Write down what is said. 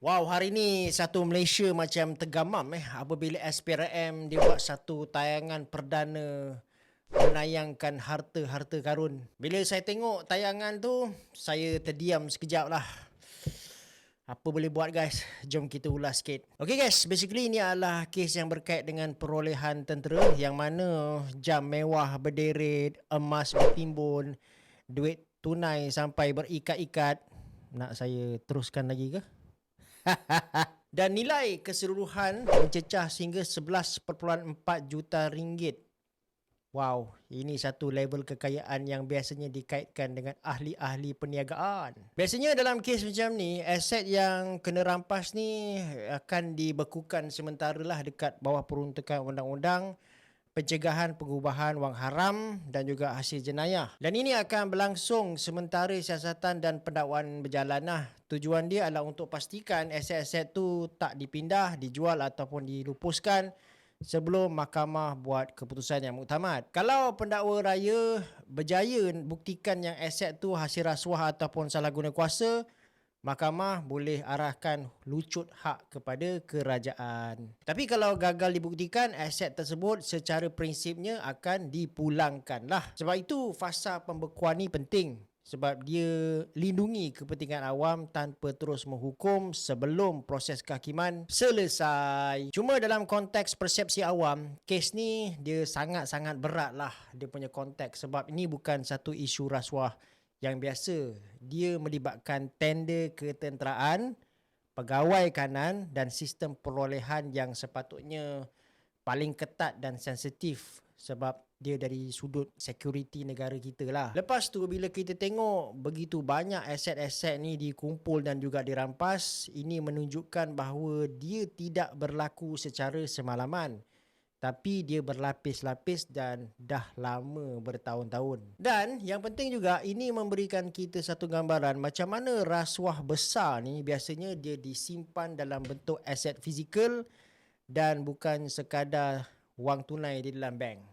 Wow, hari ni satu Malaysia macam tergamam apabila SPRM dia buat satu tayangan perdana menayangkan harta-harta karun. Bila saya tengok tayangan tu, saya terdiam sekejap lah. Apa boleh buat guys? Jom kita ulas sikit. Okay guys, basically ini adalah kes yang berkait dengan perolehan tentera yang mana jam mewah berderet, emas bertimbun, duit tunai sampai berikat-ikat. Nak saya teruskan lagi ke? Dan nilai keseluruhan mencecah sehingga 11.4 juta ringgit. Wow, ini satu level kekayaan yang biasanya dikaitkan dengan ahli-ahli perniagaan. Biasanya dalam kes macam ni, aset yang kena rampas ni akan dibekukan sementara lah dekat bawah peruntukan undang-undang pencegahan pengubahan wang haram dan juga hasil jenayah. Dan ini akan berlangsung sementara siasatan dan pendakwaan berjalan lah. Tujuan dia adalah untuk pastikan aset-aset tu tak dipindah, dijual ataupun dilupuskan sebelum mahkamah buat keputusan yang muktamad. Kalau pendakwa raya berjaya buktikan yang aset tu hasil rasuah ataupun salah guna kuasa, mahkamah boleh arahkan lucut hak kepada kerajaan. Tapi kalau gagal dibuktikan, aset tersebut secara prinsipnya akan dipulangkan lah. Sebab itu fasa pembekuan ni penting. Sebab dia lindungi kepentingan awam tanpa terus menghukum sebelum proses kehakiman selesai. Cuma dalam konteks persepsi awam, kes ni dia sangat-sangat berat lah dia punya konteks. Sebab ini bukan satu isu rasuah yang biasa. Dia melibatkan tender ketenteraan, pegawai kanan dan sistem perolehan yang sepatutnya paling ketat dan sensitif sebab dia dari sudut security negara kita lah. Lepas tu bila kita tengok begitu banyak aset-aset ni dikumpul dan juga dirampas, ini menunjukkan bahawa dia tidak berlaku secara semalaman. Tapi dia berlapis-lapis dan dah lama bertahun-tahun. Dan yang penting juga ini memberikan kita satu gambaran macam mana rasuah besar ni biasanya dia disimpan dalam bentuk aset fizikal dan bukan sekadar wang tunai di dalam bank.